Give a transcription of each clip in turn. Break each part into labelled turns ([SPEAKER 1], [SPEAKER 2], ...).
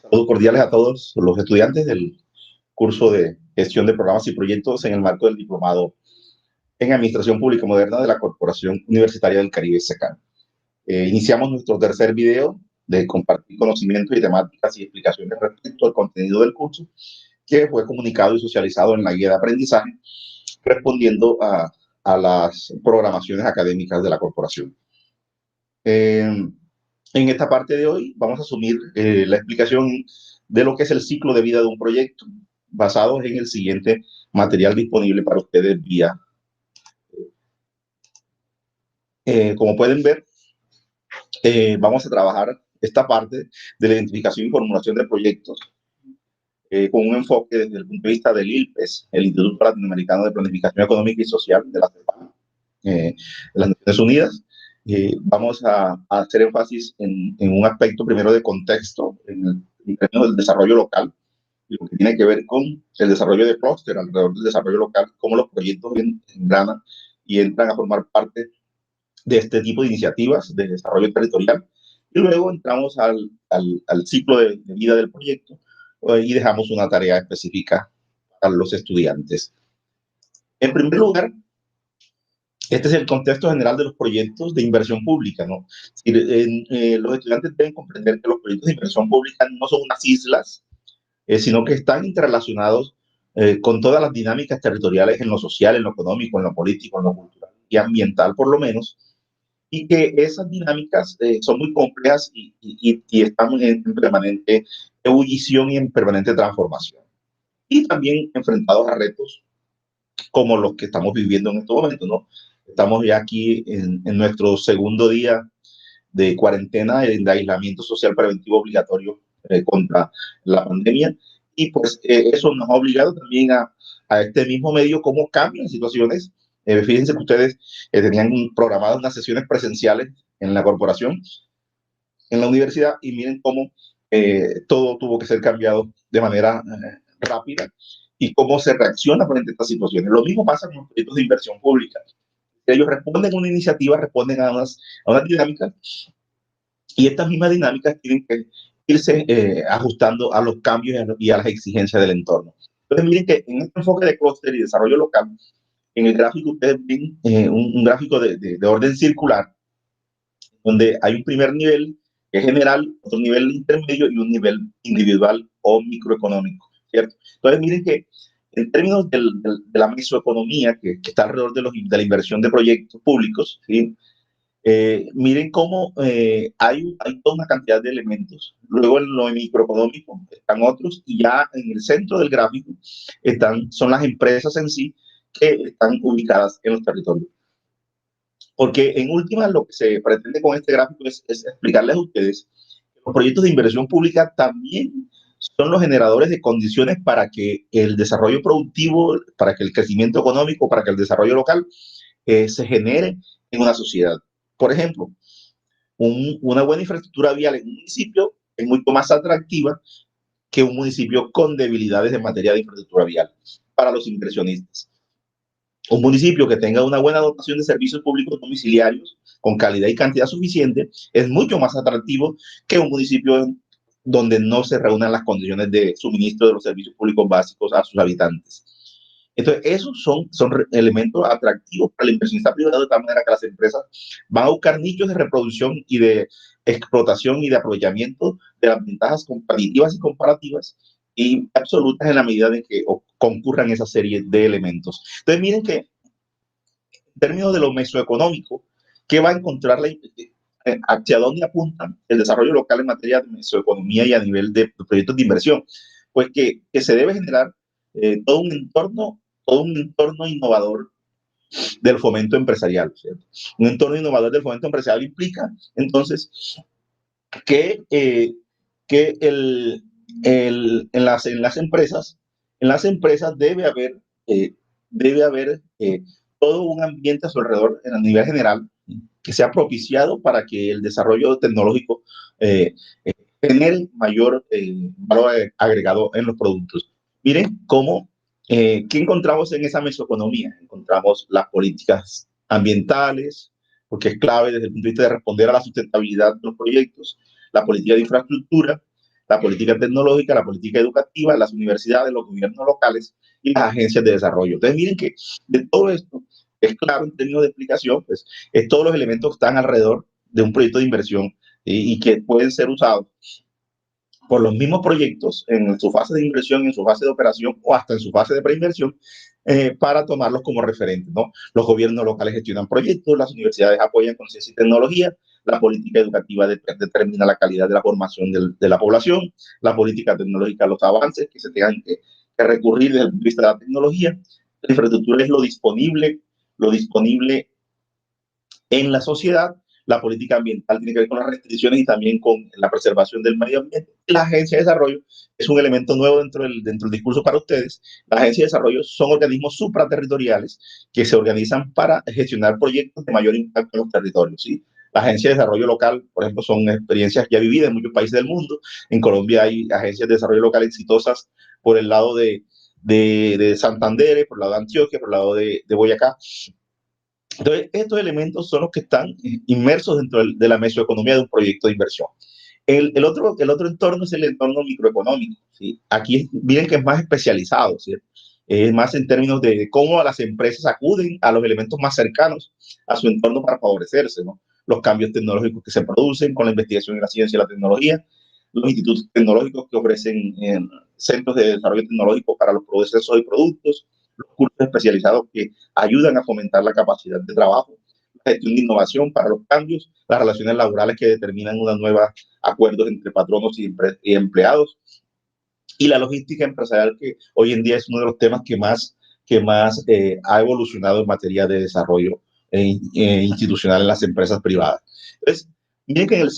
[SPEAKER 1] Saludos cordiales a todos los estudiantes del curso de gestión de programas y proyectos en el marco del diplomado en Administración Pública Moderna de la Corporación Universitaria del Caribe, SECAN. Iniciamos nuestro tercer video de compartir conocimientos y temáticas y explicaciones respecto al contenido del curso, que fue comunicado y socializado en la guía de aprendizaje, respondiendo a las programaciones académicas de la corporación. En esta parte de hoy vamos a asumir la explicación de lo que es el ciclo de vida de un proyecto, basados en el siguiente material disponible para ustedes vía. Como pueden ver, vamos a trabajar esta parte de la identificación y formulación de proyectos con un enfoque desde el punto de vista del ILPES, el Instituto Latinoamericano de Planificación Económica y Social de la CEPAL, de las Naciones Unidas. Vamos a hacer énfasis en un aspecto primero de contexto en términos del desarrollo local, y lo que tiene que ver con el desarrollo de clúster alrededor del desarrollo local, cómo los proyectos engranan y entran a formar parte de este tipo de iniciativas de desarrollo territorial. Y luego entramos al ciclo de vida del proyecto y dejamos una tarea específica para los estudiantes. En primer lugar, este es el contexto general de los proyectos de inversión pública, ¿no? Los estudiantes deben comprender que los proyectos de inversión pública no son unas islas, sino que están interrelacionados con todas las dinámicas territoriales en lo social, en lo económico, en lo político, en lo cultural y ambiental, por lo menos, y que esas dinámicas son muy complejas y están en permanente ebullición y en permanente transformación. Y también enfrentados a retos como los que estamos viviendo en estos momentos, ¿no? Estamos ya aquí en nuestro segundo día de cuarentena, de aislamiento social preventivo obligatorio contra la pandemia, y pues eso nos ha obligado también a este mismo medio cómo cambian situaciones. Fíjense que ustedes tenían programadas unas sesiones presenciales en la corporación, en la universidad, y miren cómo todo tuvo que ser cambiado de manera rápida y cómo se reacciona frente a estas situaciones. Lo mismo pasa con los proyectos de inversión pública. Ellos responden a una iniciativa, responden a unas dinámicas, y estas mismas dinámicas tienen que irse ajustando a los cambios y a las exigencias del entorno. Entonces, miren que en este enfoque de clúster y desarrollo local, en el gráfico ustedes ven un gráfico de orden circular, donde hay un primer nivel que es general, otro nivel intermedio y un nivel individual o microeconómico, ¿cierto? Entonces, miren que en términos de la mesoeconomía, que está alrededor de la inversión de proyectos públicos, ¿sí? Miren cómo hay toda una cantidad de elementos. Luego en lo microeconómico están otros, y ya en el centro del gráfico son las empresas en sí que están ubicadas en los territorios. Porque en última lo que se pretende con este gráfico es explicarles a ustedes que los proyectos de inversión pública también son los generadores de condiciones para que el desarrollo productivo, para que el crecimiento económico, para que el desarrollo local se genere en una sociedad. Por ejemplo, una buena infraestructura vial en un municipio es mucho más atractiva que un municipio con debilidades en materia de infraestructura vial para los inversionistas. Un municipio que tenga una buena dotación de servicios públicos domiciliarios con calidad y cantidad suficiente es mucho más atractivo que un municipio donde no se reúnan las condiciones de suministro de los servicios públicos básicos a sus habitantes. Entonces, esos son elementos atractivos para el inversionista privado, de tal manera que las empresas van a buscar nichos de reproducción y de explotación y de aprovechamiento de las ventajas competitivas y comparativas y absolutas en la medida de que concurran esa serie de elementos. Entonces, miren que en términos de lo mesoeconómico, ¿qué va a encontrar hacia dónde apunta el desarrollo local en materia de mesoeconomía y a nivel de proyectos de inversión? Pues que se debe generar todo un entorno innovador del fomento empresarial, ¿cierto? Un entorno innovador del fomento empresarial implica, entonces, que en las empresas debe haber todo un ambiente a su alrededor, a nivel general, que sea propiciado para que el desarrollo tecnológico genere mayor valor agregado en los productos. Miren cómo, ¿qué encontramos en esa mesoeconomía? Encontramos las políticas ambientales, porque es clave desde el punto de vista de responder a la sustentabilidad de los proyectos, la política de infraestructura, la política tecnológica, la política educativa, las universidades, los gobiernos locales y las agencias de desarrollo. Entonces, miren que de todo esto es claro en términos de explicación, pues todos los elementos que están alrededor de un proyecto de inversión y que pueden ser usados por los mismos proyectos en su fase de inversión, en su fase de operación o hasta en su fase de preinversión para tomarlos como referentes, ¿no? Los gobiernos locales gestionan proyectos, las universidades apoyan con ciencia y tecnología, la política educativa determina la calidad de la formación de la población, la política tecnológica, los avances que se tengan que recurrir desde el punto de vista de la tecnología, la infraestructura es lo disponible en la sociedad. La política ambiental tiene que ver con las restricciones y también con la preservación del medio ambiente. La agencia de desarrollo es un elemento nuevo dentro del discurso para ustedes. La agencia de desarrollo son organismos supraterritoriales que se organizan para gestionar proyectos de mayor impacto en los territorios, ¿sí? La agencia de desarrollo local, por ejemplo, son experiencias ya vividas en muchos países del mundo. En Colombia hay agencias de desarrollo local exitosas por el lado de Santander, por el lado de Antioquia, por el lado de Boyacá. Entonces, estos elementos son los que están inmersos dentro de la mesoeconomía de un proyecto de inversión. El otro entorno es el entorno microeconómico, ¿sí? Aquí miren que es más especializado, ¿sí? Es más en términos de cómo las empresas acuden a los elementos más cercanos a su entorno para favorecerse, ¿no? Los cambios tecnológicos que se producen con la investigación en la ciencia y la tecnología, los institutos tecnológicos que ofrecen centros de desarrollo tecnológico para los procesos y productos, los cursos especializados que ayudan a fomentar la capacidad de trabajo, la gestión de innovación para los cambios, las relaciones laborales que determinan una nueva acuerdos entre patronos y empleados, y la logística empresarial, que hoy en día es uno de los temas que más ha evolucionado en materia de desarrollo institucional en las empresas privadas. Entonces, miren que en el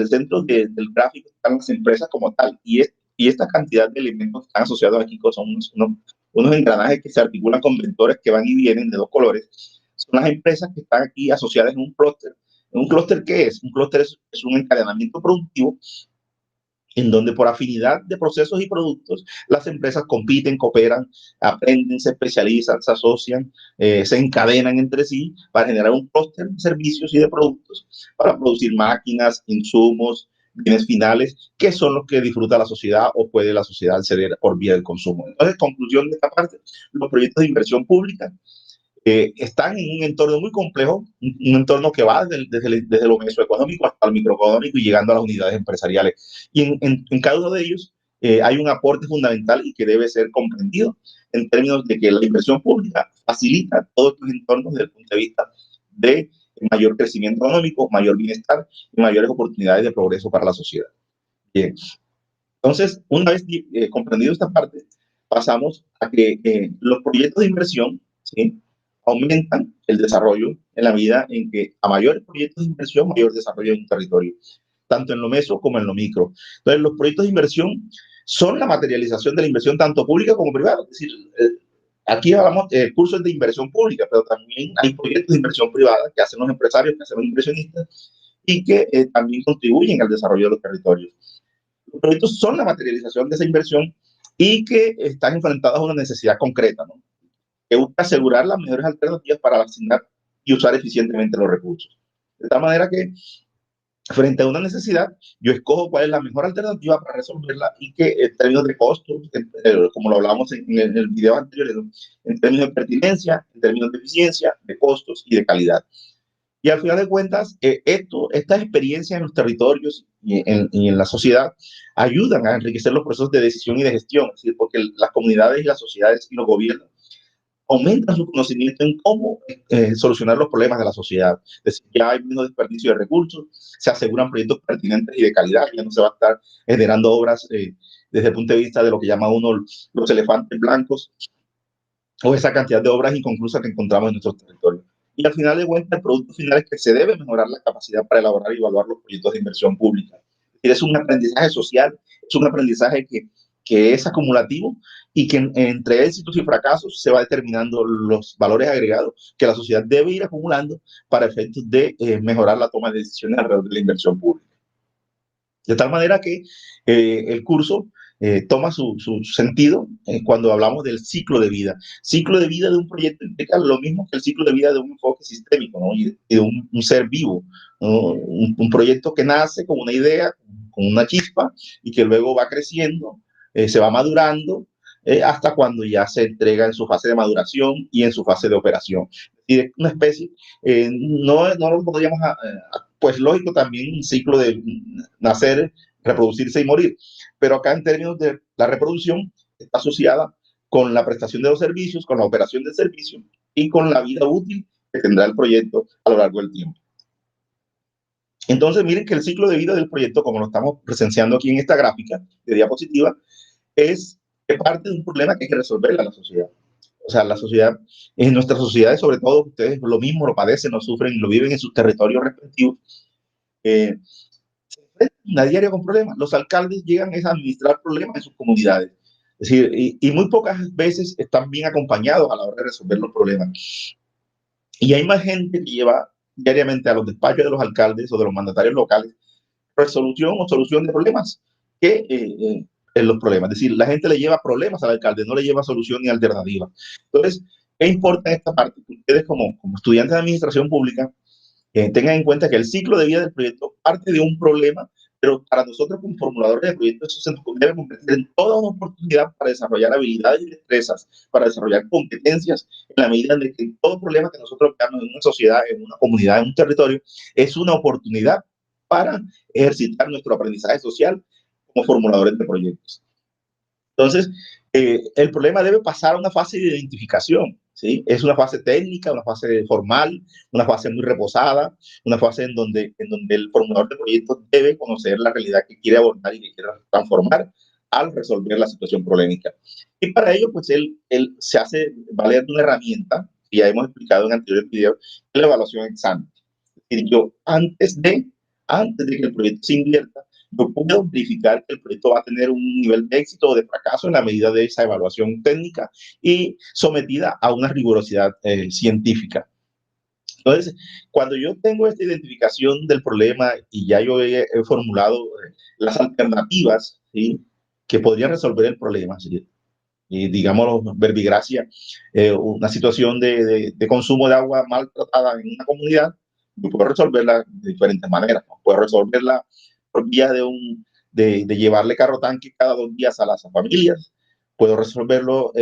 [SPEAKER 1] centro del gráfico están las empresas como tal, y esta cantidad de elementos que están asociados aquí son unos engranajes que se articulan con vectores que van y vienen de dos colores. Son las empresas que están aquí asociadas en un clúster. ¿Un clúster qué es? Un clúster es un encadenamiento productivo en donde por afinidad de procesos y productos las empresas compiten, cooperan, aprenden, se especializan, se asocian, se encadenan entre sí para generar un clúster de servicios y de productos para producir máquinas, insumos, bienes finales, que son los que disfruta la sociedad o puede la sociedad acceder por vía del consumo. Entonces, conclusión de esta parte, los proyectos de inversión pública están en un entorno muy complejo, un entorno que va desde lo mesoeconómico hasta lo microeconómico y llegando a las unidades empresariales. Y en cada uno de ellos hay un aporte fundamental y que debe ser comprendido en términos de que la inversión pública facilita todos estos entornos desde el punto de vista de mayor crecimiento económico, mayor bienestar y mayores oportunidades de progreso para la sociedad. Bien, entonces, una vez comprendido esta parte, pasamos a que los proyectos de inversión, ¿sí?, aumentan el desarrollo en la medida en que a mayores proyectos de inversión, mayor desarrollo en un territorio, tanto en lo meso como en lo micro. Entonces, los proyectos de inversión son la materialización de la inversión tanto pública como privada. Es decir, aquí hablamos de cursos de inversión pública, pero también hay proyectos de inversión privada que hacen los empresarios, que hacen los inversionistas y que también contribuyen al desarrollo de los territorios. Los proyectos son la materialización de esa inversión y que están enfrentados a una necesidad concreta, ¿no?, que busca asegurar las mejores alternativas para asignar y usar eficientemente los recursos. De tal manera que, frente a una necesidad, yo escojo cuál es la mejor alternativa para resolverla y que en términos de costos, como lo hablamos en el video anterior, ¿no?, en términos de pertinencia, en términos de eficiencia, de costos y de calidad. Y al final de cuentas, estas experiencias en los territorios y en la sociedad ayudan a enriquecer los procesos de decisión y de gestión, ¿sí?, porque las comunidades y las sociedades y los gobiernos aumentan su conocimiento en cómo solucionar los problemas de la sociedad. Es decir, ya hay menos desperdicio de recursos, se aseguran proyectos pertinentes y de calidad, ya no se va a estar generando obras desde el punto de vista de lo que llama uno los elefantes blancos o esa cantidad de obras inconclusas que encontramos en nuestros territorios. Y al final de cuentas, el producto final es que se debe mejorar la capacidad para elaborar y evaluar los proyectos de inversión pública. Es un aprendizaje social, es un aprendizaje que es acumulativo y que entre éxitos y fracasos se va determinando los valores agregados que la sociedad debe ir acumulando para efectos de mejorar la toma de decisiones alrededor de la inversión pública. De tal manera que el curso toma su sentido cuando hablamos del ciclo de vida. Ciclo de vida de un proyecto implica lo mismo que el ciclo de vida de un enfoque sistémico, ¿no?, y de un ser vivo, ¿no?, un proyecto que nace con una idea, con una chispa y que luego va creciendo, se va madurando hasta cuando ya se entrega en su fase de maduración y en su fase de operación. Y es una especie, no lo podríamos, pues lógico también un ciclo de nacer, reproducirse y morir, pero acá en términos de la reproducción está asociada con la prestación de los servicios, con la operación del servicio y con la vida útil que tendrá el proyecto a lo largo del tiempo. Entonces, miren que el ciclo de vida del proyecto, como lo estamos presenciando aquí en esta gráfica de diapositiva, es parte de un problema que hay que resolver a la sociedad. O sea, la sociedad, en nuestras sociedades, sobre todo, ustedes lo mismo lo padecen, lo sufren, lo viven en sus territorios respectivos. Se enfrentan a diario con problemas. Los alcaldes llegan a administrar problemas en sus comunidades. Es decir, y muy pocas veces están bien acompañados a la hora de resolver los problemas. Y hay más gente que lleva diariamente a los despachos de los alcaldes o de los mandatarios locales resolución o solución de problemas que en los problemas. Es decir, la gente le lleva problemas al alcalde, no le lleva solución ni alternativa. Entonces, ¿qué importa en esta parte? Que ustedes como estudiantes de administración pública tengan en cuenta que el ciclo de vida del proyecto parte de un problema, pero para nosotros como formuladores de proyectos eso se nos debe convertir en toda una oportunidad para desarrollar habilidades y destrezas, para desarrollar competencias, en la medida en que todo problema que nosotros veamos en una sociedad, en una comunidad, en un territorio, es una oportunidad para ejercitar nuestro aprendizaje social como formuladores de proyectos. Entonces, el problema debe pasar a una fase de identificación, ¿sí? Es una fase técnica, una fase formal, una fase muy reposada, una fase en donde el formulador de proyectos debe conocer la realidad que quiere abordar y que quiere transformar al resolver la situación problemática. Y para ello, pues él se hace valer de una herramienta que ya hemos explicado en anteriores videos, que es la evaluación ex ante. Es decir, yo antes de que el proyecto se invierta, yo puedo verificar que el proyecto va a tener un nivel de éxito o de fracaso en la medida de esa evaluación técnica y sometida a una rigurosidad científica. Entonces, cuando yo tengo esta identificación del problema y ya yo he formulado las alternativas, ¿sí?, que podrían resolver el problema, ¿sí?, y digamos, verbigracia, una situación de consumo de agua maltratada en una comunidad, yo puedo resolverla de diferentes maneras. Puedo resolverla por vía de llevarle carro tanque cada 2 días a las familias. Puedo resolverlo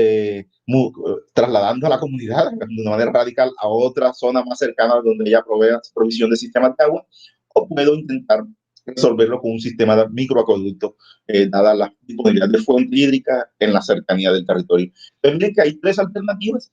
[SPEAKER 1] trasladando a la comunidad de una manera radical a otra zona más cercana donde ella provea provisión de sistemas de agua, o puedo intentar resolverlo con un sistema de microacueducto, dada la disponibilidad de fuente hídrica en la cercanía del territorio. Pero miren que hay 3 alternativas.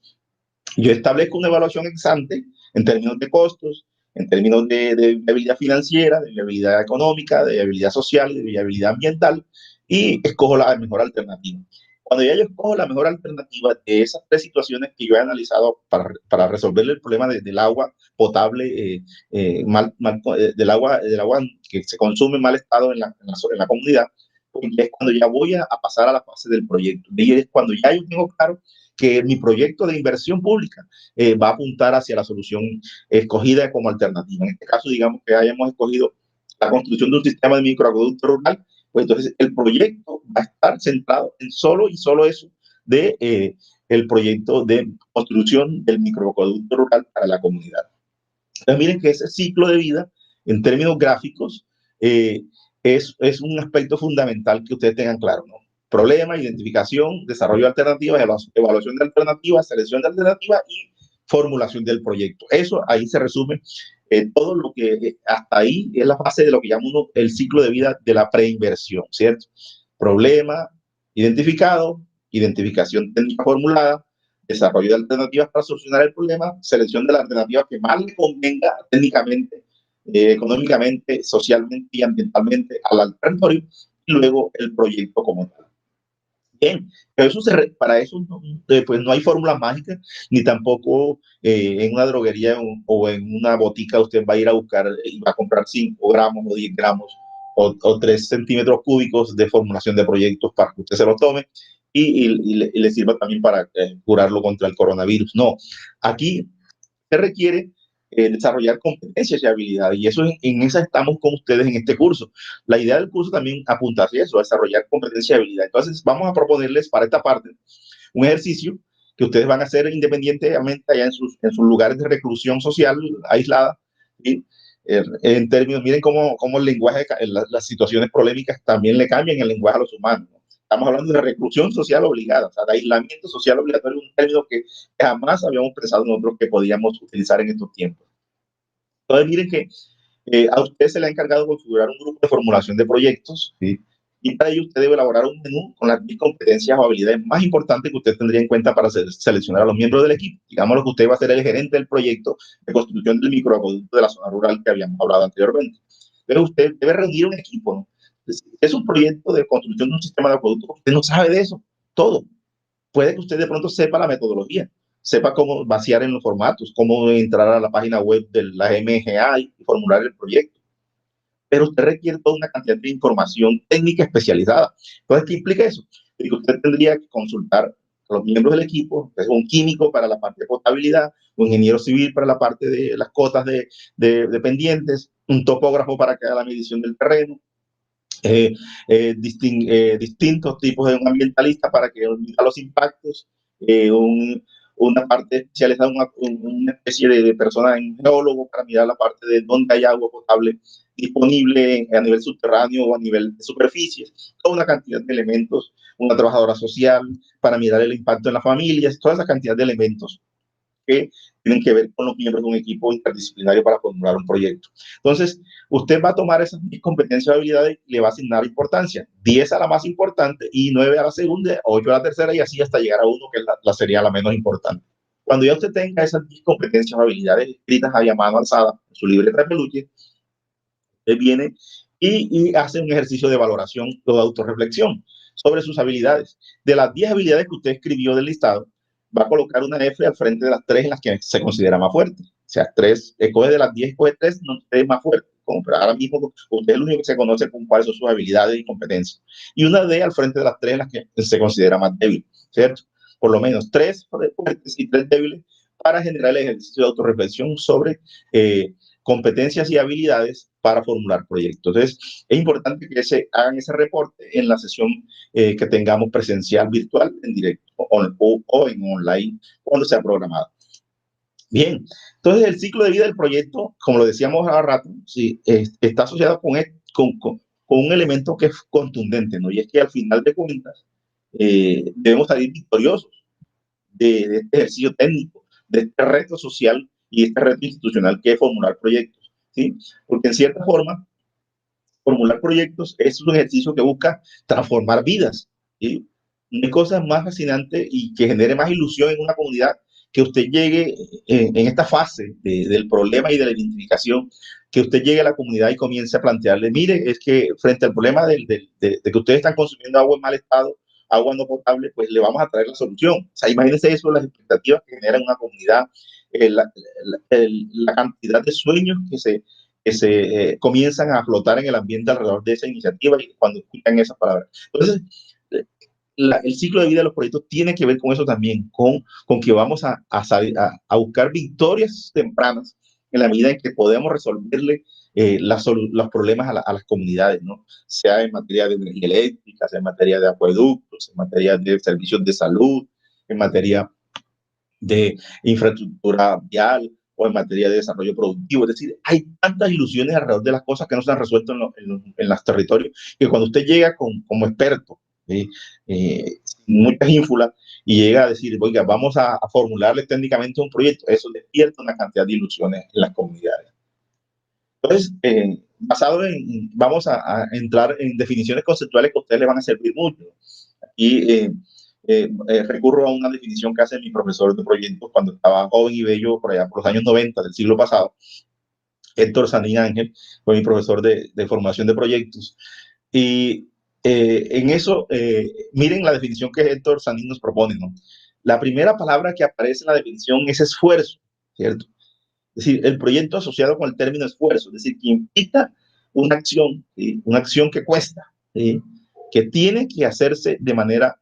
[SPEAKER 1] Yo establezco una evaluación ex ante en términos de costos, en términos de viabilidad financiera, de viabilidad económica, de viabilidad social, de viabilidad ambiental, y escojo la mejor alternativa. Cuando ya yo escojo la mejor alternativa de esas 3 situaciones que yo he analizado para resolver el problema del agua potable, del agua que se consume en mal estado en la comunidad, pues es cuando ya voy a pasar a la fase del proyecto. Y es cuando ya yo tengo claro que mi proyecto de inversión pública va a apuntar hacia la solución escogida como alternativa. En este caso, digamos que hayamos escogido la construcción de un sistema de microacueducto rural, pues entonces el proyecto va a estar centrado en solo eso de el proyecto de construcción del microacueducto rural para la comunidad. Entonces, miren que ese ciclo de vida, en términos gráficos, es un aspecto fundamental que ustedes tengan claro, ¿no? Problema, identificación, desarrollo de alternativas, evaluación de alternativas, selección de alternativas y formulación del proyecto. Eso ahí se resume todo lo que hasta ahí es la fase de lo que llama uno el ciclo de vida de la preinversión, ¿cierto? Problema identificado, identificación técnica formulada, desarrollo de alternativas para solucionar el problema, selección de la alternativa que más le convenga técnicamente, económicamente, socialmente y ambientalmente al territorio, y luego el proyecto como tal. Bien, pero para eso pues no hay fórmulas mágicas, ni tampoco en una droguería o en una botica usted va a ir a buscar y va a comprar 5 gramos o 10 gramos o 3 centímetros cúbicos de formulación de proyectos para que usted se lo tome y le sirva también para curarlo contra el coronavirus. No, aquí se requiere desarrollar competencias y habilidades, y eso en esa estamos con ustedes en este curso. La idea del curso también apunta hacia eso, a desarrollar competencias y habilidades. Entonces, vamos a proponerles para esta parte un ejercicio que ustedes van a hacer independientemente allá en sus lugares de reclusión social aislada, ¿sí? En términos, miren cómo el lenguaje, las situaciones polémicas también le cambian el lenguaje a los humanos, ¿no? Estamos hablando de reclusión social obligada, o sea, de aislamiento social obligatorio, un término que jamás habíamos pensado nosotros que podíamos utilizar en estos tiempos. Entonces, miren que a usted se le ha encargado de configurar un grupo de formulación de proyectos, ¿sí? Y para ello usted debe elaborar un menú con las 10 competencias o habilidades más importantes que usted tendría en cuenta para seleccionar a los miembros del equipo. Digamos que usted va a ser el gerente del proyecto de construcción del microacueducto de la zona rural que habíamos hablado anteriormente. Pero usted debe reunir un equipo, ¿no? Es un proyecto de construcción de un sistema de acueducto, usted no sabe de eso, todo. Puede que usted de pronto sepa la metodología, sepa cómo vaciar en los formatos, cómo entrar a la página web de la MGA y formular el proyecto, pero usted requiere toda una cantidad de información técnica especializada. Entonces, ¿qué implica eso? Que usted tendría que consultar a los miembros del equipo, un químico para la parte de potabilidad, un ingeniero civil para la parte de las cotas de pendientes, un topógrafo para que haga la medición del terreno, distintos tipos de un ambientalista para que mida los impactos, una parte especializada, una especie de persona en geólogo para mirar la parte de dónde hay agua potable disponible a nivel subterráneo o a nivel de superficies, toda una cantidad de elementos, una trabajadora social para mirar el impacto en las familias, toda esa cantidad de elementos que tienen que ver con los miembros de un equipo interdisciplinario para formular un proyecto. Entonces, usted va a tomar esas competencias y habilidades y le va a asignar importancia. 10 a la más importante y 9 a la segunda, 8 a la tercera y así hasta llegar a 1 que sería la menos importante. Cuando ya usted tenga esas 10 competencias o habilidades escritas a mano alzada en su libreta de peluche, usted viene y hace un ejercicio de valoración o de autorreflexión sobre sus habilidades. De las 10 habilidades que usted escribió del listado, va a colocar una F al frente de las 3 en las que se considera más fuerte. O sea, 3, escoge de las 10, escoge 3, no es más fuerte. Como ahora mismo usted es el único que se conoce con cuáles son sus habilidades y competencias. Y una D al frente de las 3 en las que se considera más débil, ¿cierto? Por lo menos 3 fuertes y 3 débiles para generar el ejercicio de autorreflexión sobre competencias y habilidades para formular proyectos. Entonces, es importante que se hagan ese reporte en la sesión que tengamos presencial, virtual, en directo o en online, cuando sea programado. Bien, entonces el ciclo de vida del proyecto, como lo decíamos hace rato, sí, está asociado con un elemento que es contundente, ¿no? Y es que al final de cuentas debemos salir victoriosos de este ejercicio técnico, de este reto social y este reto institucional que es formular proyectos, ¿sí? Porque en cierta forma, formular proyectos es un ejercicio que busca transformar vidas, ¿sí? No hay cosa más fascinante y que genere más ilusión en una comunidad que usted llegue en esta fase del problema y de la identificación, que usted llegue a la comunidad y comience a plantearle, mire, es que frente al problema de que ustedes están consumiendo agua en mal estado, agua no potable, pues le vamos a traer la solución. O sea, imagínense eso, las expectativas que genera una comunidad, la cantidad de sueños que se comienzan a flotar en el ambiente alrededor de esa iniciativa y cuando escuchan esas palabras. Entonces, el ciclo de vida de los proyectos tiene que ver con eso también, con que vamos a buscar victorias tempranas en la medida en que podemos resolverle los problemas a las comunidades, ¿no? Sea en materia de energía eléctrica, sea en materia de acueductos, en materia de servicios de salud, en materia de infraestructura vial o en materia de desarrollo productivo. Es decir, hay tantas ilusiones alrededor de las cosas que no se han resuelto en los territorios, que cuando usted llega como experto, ¿sí? Sin muchas ínfulas, y llega a decir, oiga, vamos a formularle técnicamente un proyecto, eso despierta una cantidad de ilusiones en las comunidades. Entonces, vamos a entrar en definiciones conceptuales que a ustedes les van a servir mucho. Y recurro a una definición que hace mi profesor de proyectos cuando estaba joven y bello, por allá por los años 90 del siglo pasado. Héctor Sanín Ángel fue mi profesor de formación de proyectos. Y en eso, miren la definición que Héctor Sanín nos propone, ¿no? La primera palabra que aparece en la definición es esfuerzo, ¿cierto? Es decir, el proyecto asociado con el término esfuerzo, es decir, que implica una acción, ¿sí? Una acción que cuesta, ¿sí? Que tiene que hacerse de manera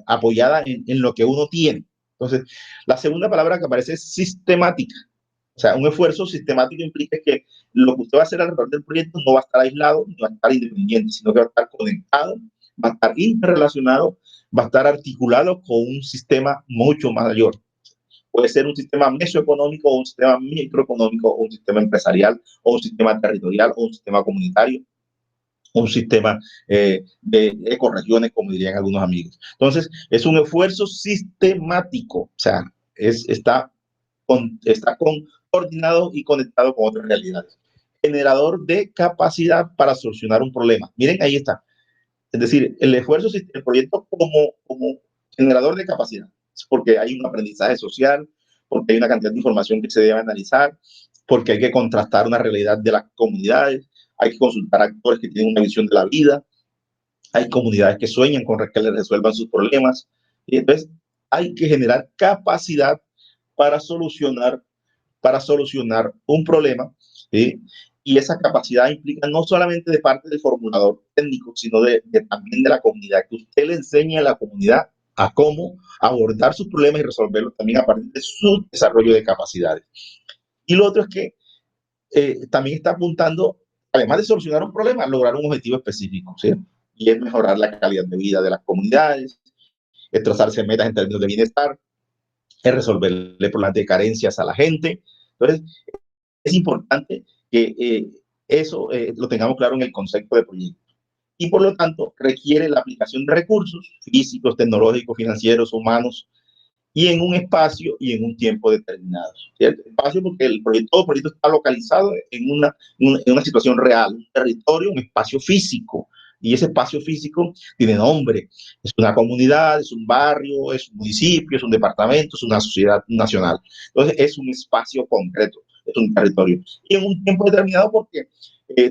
[SPEAKER 1] apoyada en lo que uno tiene. Entonces, la segunda palabra que aparece es sistemática. O sea, un esfuerzo sistemático implica que lo que usted va a hacer alrededor del proyecto no va a estar aislado, no va a estar independiente, sino que va a estar conectado, va a estar interrelacionado, va a estar articulado con un sistema mucho mayor. Puede ser un sistema mesoeconómico o un sistema microeconómico o un sistema empresarial o un sistema territorial o un sistema comunitario, un sistema de ecorregiones, como dirían algunos amigos. Entonces, es un esfuerzo sistemático, o sea, está coordinado y conectado con otras realidades. Generador de capacidad para solucionar un problema. Miren, ahí está. Es decir, el proyecto como generador de capacidad, porque hay un aprendizaje social, porque hay una cantidad de información que se debe analizar, porque hay que contrastar una realidad de las comunidades, hay que consultar a actores que tienen una visión de la vida, hay comunidades que sueñan con que les resuelvan sus problemas, y entonces hay que generar capacidad para solucionar un problema, ¿sí? Y esa capacidad implica no solamente de parte del formulador técnico, sino también de la comunidad, que usted le enseñe a la comunidad a cómo abordar sus problemas y resolverlos también a partir de su desarrollo de capacidades. Y lo otro es que también está apuntando, además de solucionar un problema, a lograr un objetivo específico, ¿sí? Y es mejorar la calidad de vida de las comunidades, es trazarse metas en términos de bienestar, es resolverle problemas de carencias a la gente. Entonces, es importante que eso lo tengamos claro en el concepto de proyecto. Y por lo tanto, requiere la aplicación de recursos físicos, tecnológicos, financieros, humanos, y en un espacio y en un tiempo determinado. ¿Cierto? Espacio porque todo proyecto está localizado en una situación real, un territorio, un espacio físico. Y ese espacio físico tiene nombre. Es una comunidad, es un barrio, es un municipio, es un departamento, es una sociedad nacional. Entonces, es un espacio concreto, es un territorio. Y en un tiempo determinado porque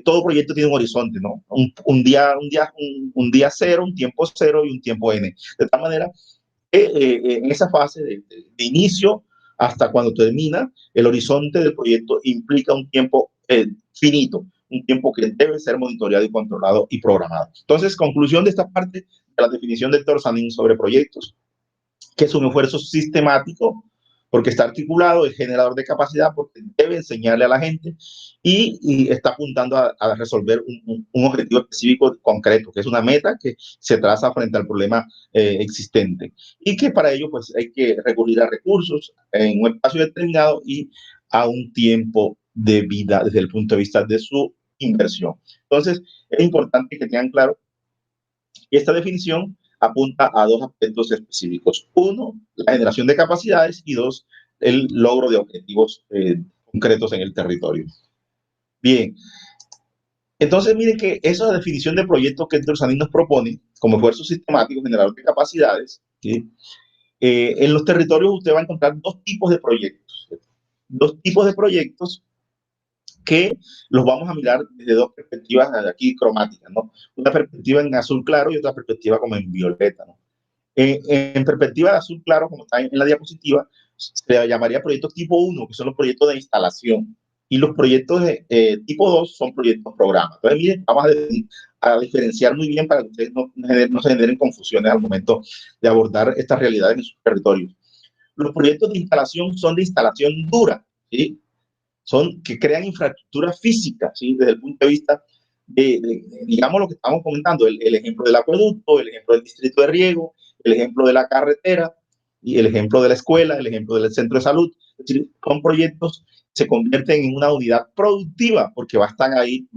[SPEAKER 1] todo proyecto tiene un horizonte, ¿no? Un día cero, un tiempo cero y un tiempo n. De tal manera en esa fase de inicio hasta cuando termina, el horizonte del proyecto implica un tiempo finito, un tiempo que debe ser monitoreado y controlado y programado. Entonces, conclusión de esta parte de la definición del Dr. Sanín sobre proyectos, que es un esfuerzo sistemático, porque está articulado, es generador de capacidad, porque debe enseñarle a la gente y está apuntando a resolver un objetivo específico concreto, que es una meta que se traza frente al problema existente. Y que para ello pues hay que recurrir a recursos en un espacio determinado y a un tiempo de vida desde el punto de vista de su inversión. Entonces, es importante que tengan claro que esta definición apunta a dos aspectos específicos. Uno, la generación de capacidades y dos, el logro de objetivos concretos en el territorio. Bien, entonces miren que esa definición de proyectos que Héctor Sanín nos propone como esfuerzo sistemático generador de capacidades, ¿sí? En los territorios usted va a encontrar dos tipos de proyectos. Dos tipos de proyectos que los vamos a mirar desde dos perspectivas aquí cromáticas, ¿no? Una perspectiva en azul claro y otra perspectiva como en violeta, ¿no? En perspectiva de azul claro, como está en la diapositiva, se le llamaría proyectos tipo 1, que son los proyectos de instalación, y los proyectos de tipo 2 son proyectos programa. Entonces, miren, vamos a diferenciar muy bien para que ustedes no se generen confusiones al momento de abordar estas realidades en sus territorios. Los proyectos de instalación son de instalación dura, ¿sí? Son que crean infraestructura física, ¿sí? Desde el punto de vista digamos, lo que estamos comentando, el ejemplo del acueducto, el ejemplo del distrito de riego, el ejemplo de la carretera y el ejemplo de la escuela, el ejemplo del centro de salud. Es decir, son proyectos que se convierten en una unidad productiva porque van a estar ahí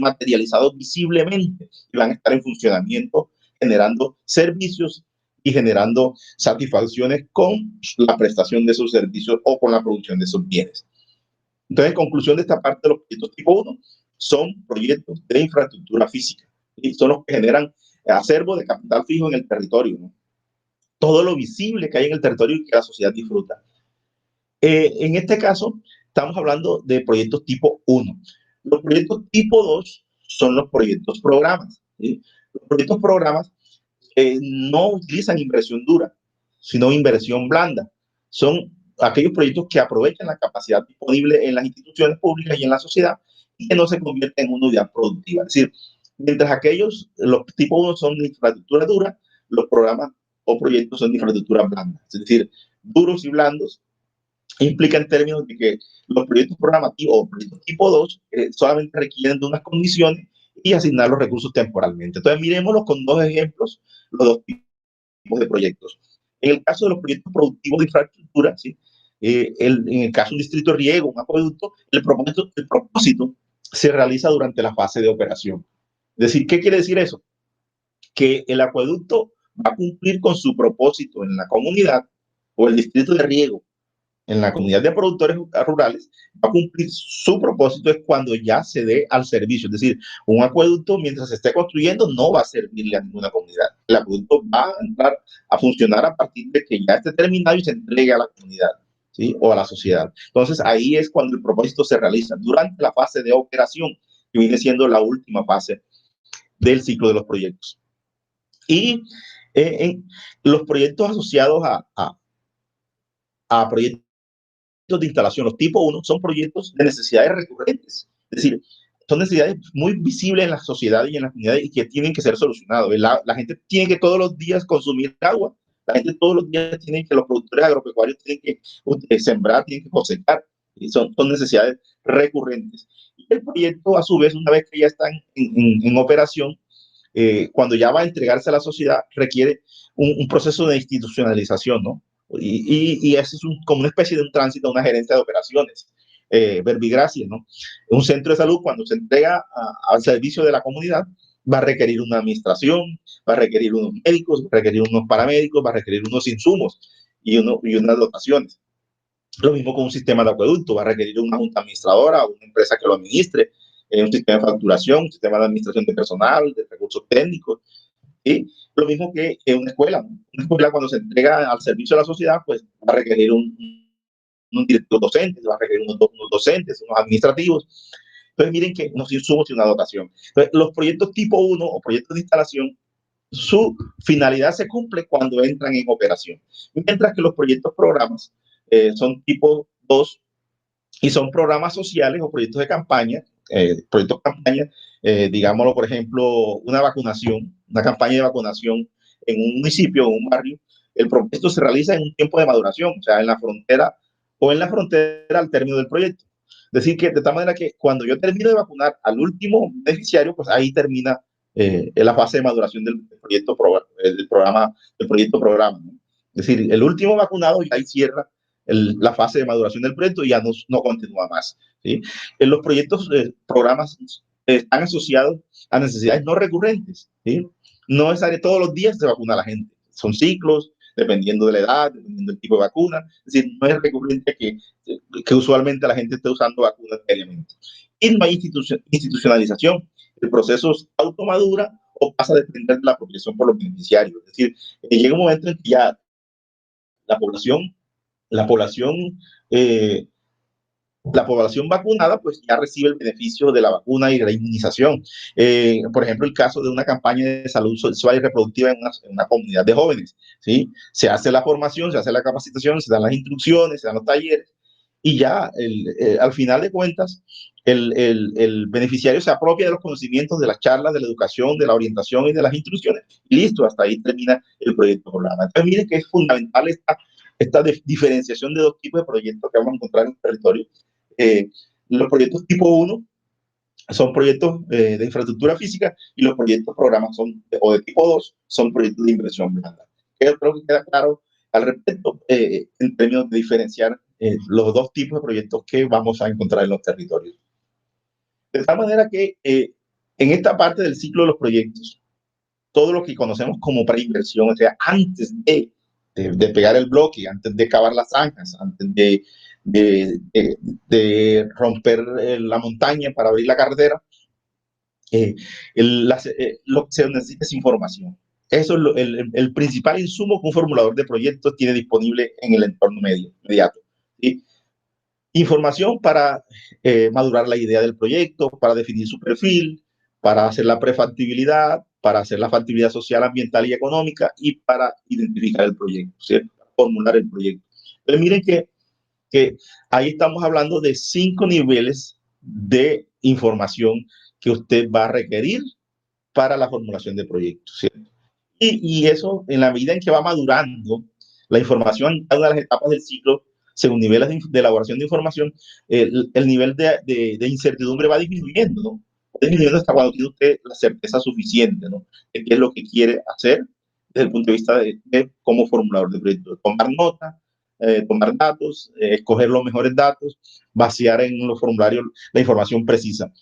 [SPEAKER 1] materializados visiblemente y van a estar en funcionamiento generando servicios y generando satisfacciones con la prestación de esos servicios o con la producción de esos bienes. Entonces, en conclusión de esta parte de los proyectos tipo 1, son proyectos de infraestructura física y son los que generan acervo de capital fijo en el territorio, ¿no? Todo lo visible que hay en el territorio y que la sociedad disfruta. En este caso, estamos hablando de proyectos tipo 1. Los proyectos tipo 2 son los proyectos programas, ¿sí? Los proyectos programas no utilizan inversión dura, sino inversión blanda. Son aquellos proyectos que aprovechan la capacidad disponible en las instituciones públicas y en la sociedad y que no se convierten en una unidad productiva. Es decir, mientras los tipos 1 son de infraestructura dura, los programas o proyectos son de infraestructura blanda. Es decir, duros y blandos implica en términos de que los proyectos programativos o proyectos tipo 2 solamente requieren de unas condiciones y asignar los recursos temporalmente. Entonces, miremoslo con dos ejemplos, los dos tipos de proyectos. En el caso de los proyectos productivos de infraestructura, ¿sí? en el caso de un distrito de riego, un acueducto, el propósito se realiza durante la fase de operación. Es decir, ¿qué quiere decir eso? Que el acueducto va a cumplir con su propósito en la comunidad, o el distrito de riego en la comunidad de productores rurales, va a cumplir su propósito es cuando ya se dé al servicio. Es decir, un acueducto mientras se esté construyendo no va a servirle a ninguna comunidad. El acueducto va a entrar a funcionar a partir de que ya esté terminado y se entregue a la comunidad, ¿sí? O a la sociedad. Entonces ahí es cuando el propósito se realiza, durante la fase de operación, que viene siendo la última fase del ciclo de los proyectos. Y en los proyectos asociados a proyectos de instalación, los tipo 1, son proyectos de necesidades recurrentes. Es decir, son necesidades muy visibles en la sociedad y en la comunidad y que tienen que ser solucionados. La gente tiene que todos los días consumir agua. La gente todos los días tiene que, los productores agropecuarios tienen que sembrar, tienen que cosechar. Y son necesidades recurrentes. Y el proyecto, a su vez, una vez que ya están en operación, cuando ya va a entregarse a la sociedad, requiere un proceso de institucionalización, ¿no? Y eso es como una especie de un tránsito a una gerencia de operaciones, verbigracia, ¿no? Un centro de salud, cuando se entrega al servicio de la comunidad, va a requerir una administración, va a requerir unos médicos, va a requerir unos paramédicos, va a requerir unos insumos y unas dotaciones. Lo mismo con un sistema de acueducto, va a requerir una junta administradora, una empresa que lo administre, un sistema de facturación, un sistema de administración de personal, de recursos técnicos. Y lo mismo que una escuela. Una escuela, cuando se entrega al servicio de la sociedad, pues va a requerir un director docente, va a requerir unos docentes, unos administrativos. Entonces, miren que unos insumos y una dotación. Entonces, los proyectos tipo 1 o proyectos de instalación, su finalidad se cumple cuando entran en operación. Mientras que los proyectos programas son tipo 2 y son programas sociales o proyectos de campaña, digámoslo, por ejemplo, una vacunación, una campaña de vacunación en un municipio o un barrio. El proyecto se realiza en un tiempo de maduración, o sea, en la frontera al término del proyecto. Es decir, que de tal manera que cuando yo termino de vacunar al último beneficiario, pues ahí termina la fase de maduración del proyecto programa, ¿no? Es decir, el último vacunado y ahí cierra la fase de maduración del proyecto y ya no continúa más, ¿sí? En los proyectos, programas están asociados a necesidades no recurrentes, ¿sí? No es necesario todos los días se vacuna a la gente, son ciclos, dependiendo de la edad, dependiendo del tipo de vacuna, es decir, no es recurrente que usualmente la gente esté usando vacunas diariamente. Y no hay institucionalización, el proceso automadura o pasa a depender de la apropiación por los beneficiarios, es decir, llega un momento en que ya la población la población, eh, la población vacunada pues ya recibe el beneficio de la vacuna y de la inmunización. Por ejemplo, el caso de una campaña de salud sexual y reproductiva en una comunidad de jóvenes, ¿sí? Se hace la formación, se hace la capacitación, se dan las instrucciones, se dan los talleres y ya al final de cuentas el beneficiario se apropia de los conocimientos, de las charlas, de la educación, de la orientación y de las instrucciones. Y listo, hasta ahí termina el proyecto programa. Entonces, miren que es fundamental esta diferenciación de dos tipos de proyectos que vamos a encontrar en el territorio. Los proyectos tipo 1 son proyectos de infraestructura física y los proyectos programas o de tipo 2 son proyectos de inversión blanda. Creo que queda claro al respecto en términos de diferenciar los dos tipos de proyectos que vamos a encontrar en los territorios. De tal manera que en esta parte del ciclo de los proyectos, todo lo que conocemos como preinversión, o sea, antes de pegar el bloque, antes de cavar las zanjas, antes de romper la montaña para abrir la carretera, lo que se necesita es información. Eso es el principal insumo que un formulador de proyectos tiene disponible en el entorno inmediato, ¿sí? Información para madurar la idea del proyecto, para definir su perfil, para hacer la prefactibilidad, para hacer la factibilidad social, ambiental y económica y para identificar el proyecto, ¿cierto? Para formular el proyecto. Entonces, miren que ahí estamos hablando de 5 niveles de información que usted va a requerir para la formulación de proyectos, ¿cierto? Y eso, en la medida en que va madurando la información en cada una de las etapas del ciclo, según niveles de elaboración de información, el nivel de incertidumbre va disminuyendo, ¿no? Va disminuyendo hasta cuando tiene usted la certeza suficiente, ¿no? De qué es lo que quiere hacer desde el punto de vista de como formulador de proyecto, de tomar nota, tomar datos, escoger los mejores datos, vaciar en los formularios la información precisa.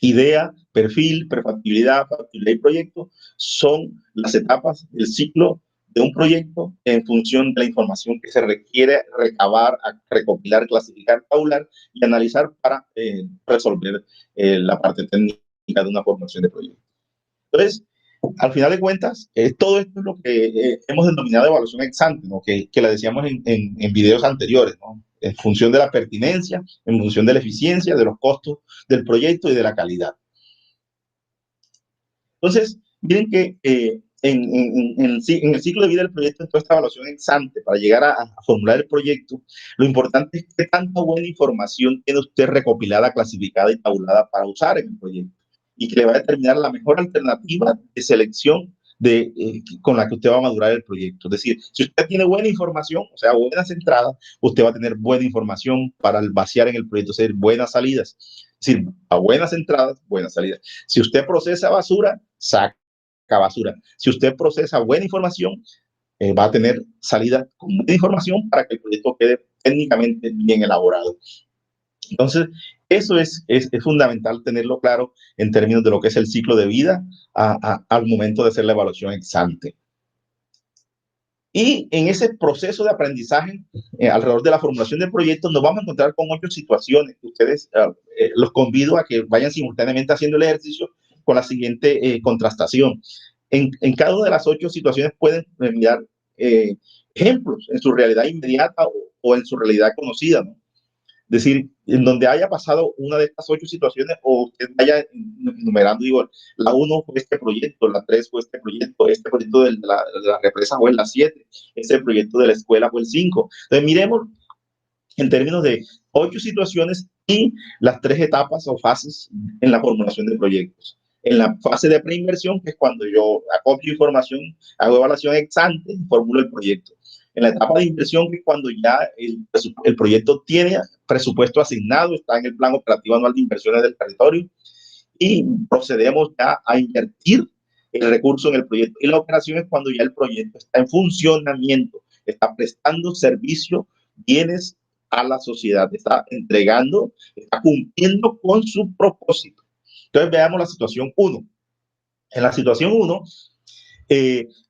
[SPEAKER 1] Idea, perfil, prefactibilidad, factibilidad y proyecto son las etapas del ciclo de un proyecto en función de la información que se requiere recabar, recopilar, clasificar, tabular y analizar para resolver la parte técnica de una formulación de proyecto. Entonces, al final de cuentas, todo esto es lo que hemos denominado evaluación ex ante, ¿no? Que la decíamos en videos anteriores, ¿no? En función de la pertinencia, en función de la eficiencia, de los costos del proyecto y de la calidad. Entonces, miren que en el ciclo de vida del proyecto, en toda esta evaluación ex ante, para llegar a formular el proyecto, lo importante es qué tanta buena información tiene usted recopilada, clasificada y tabulada para usar en el proyecto, y que le va a determinar la mejor alternativa de selección con la que usted va a madurar el proyecto. Es decir, si usted tiene buena información, o sea, buenas entradas, usted va a tener buena información para vaciar en el proyecto, es decir, buenas salidas. Es decir, a buenas entradas, buenas salidas. Si usted procesa basura, saca basura. Si usted procesa buena información, va a tener salida con buena información para que el proyecto quede técnicamente bien elaborado. Entonces, eso es fundamental tenerlo claro en términos de lo que es el ciclo de vida al momento de hacer la evaluación ex ante. Y en ese proceso de aprendizaje, alrededor de la formulación del proyecto, nos vamos a encontrar con 8 situaciones. Ustedes los convido a que vayan simultáneamente haciendo el ejercicio con la siguiente contrastación. En cada una de las 8 situaciones pueden mirar ejemplos en su realidad inmediata o en su realidad conocida, ¿no? Es decir, en donde haya pasado una de estas 8 situaciones, o usted vaya enumerando, digo, la 1 fue este proyecto, la 3 fue este proyecto de la represa fue la 7, este proyecto de la escuela fue el 5. Entonces, miremos en términos de 8 situaciones y las 3 etapas o fases en la formulación de proyectos. En la fase de preinversión, que es cuando yo acopio información, hago evaluación ex ante y formulo el proyecto. En la etapa de inversión, que es cuando ya el proyecto tiene presupuesto asignado, está en el plan operativo anual de inversiones del territorio y procedemos ya a invertir el recurso en el proyecto. Y la operación es cuando ya el proyecto está en funcionamiento, está prestando servicio, bienes a la sociedad, está entregando, está cumpliendo con su propósito. Entonces veamos la situación 1. En la situación 1,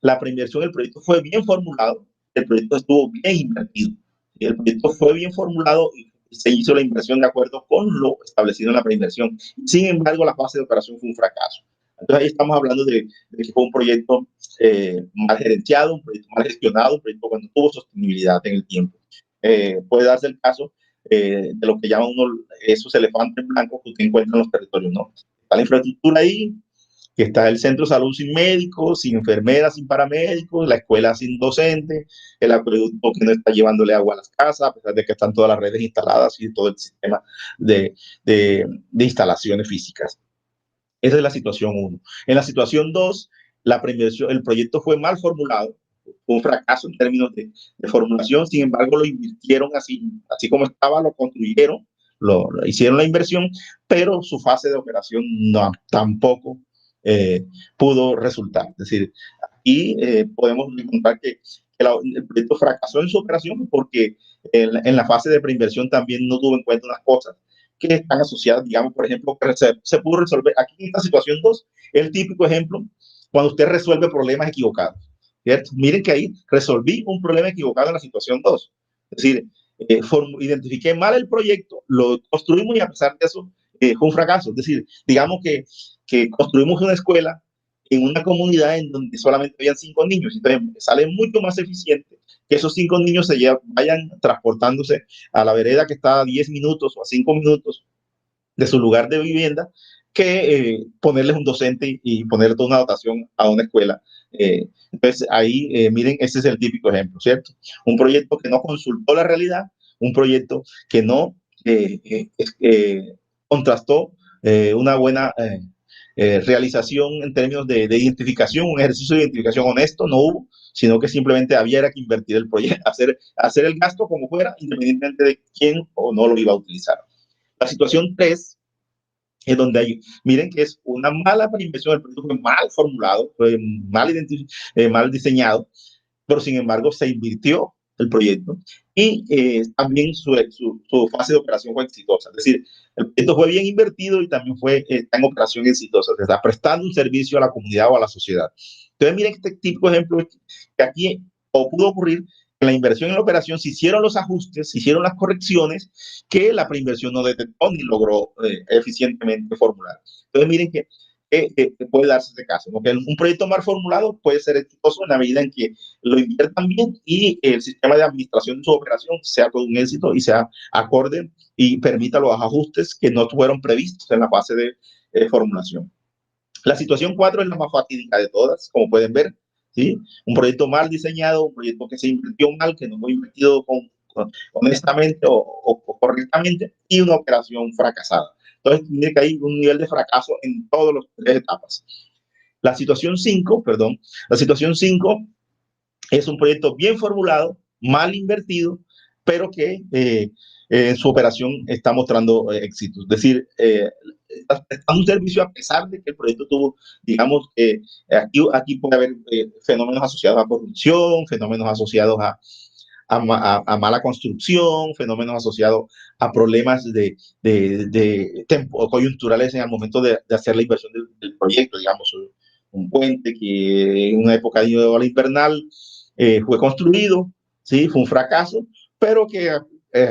[SPEAKER 1] la preinversión del proyecto fue bien formulado, el proyecto estuvo bien invertido, el proyecto fue bien formulado y se hizo la inversión de acuerdo con lo establecido en la preinversión. Sin embargo, la fase de operación fue un fracaso. Entonces ahí estamos hablando de que fue un proyecto mal gerenciado, un proyecto mal gestionado, un proyecto que no tuvo sostenibilidad en el tiempo. Puede darse el caso de lo que llaman uno esos elefantes blancos que usted encuentra en los territorios, ¿no? Está la infraestructura ahí, que está el centro de salud sin médicos, sin enfermeras, sin paramédicos, la escuela sin docentes, el acueducto que no está llevándole agua a las casas, a pesar de que están todas las redes instaladas y todo el sistema de instalaciones físicas. Esa es la situación 1. En la situación 2, el proyecto fue mal formulado, fue un fracaso en términos de formulación, sin embargo lo invirtieron así como estaba, lo construyeron, lo hicieron la inversión, pero su fase de operación tampoco pudo resultar. Es decir, aquí podemos encontrar que el proyecto fracasó en su operación porque en la fase de preinversión también no tuvo en cuenta unas cosas que están asociadas, digamos, por ejemplo, que se pudo resolver. Aquí en esta situación 2, el típico ejemplo, cuando usted resuelve problemas equivocados, ¿cierto? Miren que ahí resolví un problema equivocado en la situación 2. Es decir, identifiqué mal el proyecto, lo construimos y a pesar de eso fue un fracaso. Es decir, digamos que construimos una escuela en una comunidad en donde solamente habían 5 niños. Entonces sale mucho más eficiente que esos 5 niños vayan transportándose a la vereda que está a 10 minutos o a 5 minutos de su lugar de vivienda, que ponerles un docente y ponerle toda una dotación a una escuela. Entonces ahí, miren, ese es el típico ejemplo, ¿cierto? Un proyecto que no consultó la realidad, un proyecto que no contrastó una buena realización en términos de identificación, un ejercicio de identificación honesto, no hubo, sino que simplemente había que invertir el proyecto, hacer el gasto como fuera, independientemente de quién o no lo iba a utilizar. La situación 3 es donde miren que es una mala preinversión, el proyecto fue mal formulado, fue mal diseñado, pero sin embargo se invirtió el proyecto, y también su fase de operación fue exitosa. Es decir, el proyecto fue bien invertido y también está en operación exitosa, se está prestando un servicio a la comunidad o a la sociedad. Entonces, miren este típico ejemplo que aquí pudo ocurrir. En la inversión en la operación se hicieron los ajustes, se hicieron las correcciones que la preinversión no detectó ni logró eficientemente formular. Entonces, miren que puede darse este caso, ¿no? Que un proyecto mal formulado puede ser exitoso en la medida en que lo inviertan bien y el sistema de administración de su operación sea todo un éxito y sea acorde y permita los ajustes que no fueron previstos en la fase de formulación. La situación 4 es la más fatídica de todas, como pueden ver, ¿sí? Un proyecto mal diseñado, un proyecto que se invirtió mal, que no fue invertido honestamente o correctamente, y una operación fracasada. Entonces, tiene que hay un nivel de fracaso en todas las tres etapas. La situación 5, perdón, la situación 5 es un proyecto bien formulado, mal invertido, pero que en su operación está mostrando éxito. Es decir, está prestando un servicio a pesar de que el proyecto tuvo, digamos, aquí puede haber fenómenos asociados a corrupción, fenómenos asociados a mala construcción, fenómenos asociados a problemas coyunturales en el momento de hacer la inversión del proyecto, digamos, un puente que en una época de ola invernal fue construido, ¿sí? Fue un fracaso, pero que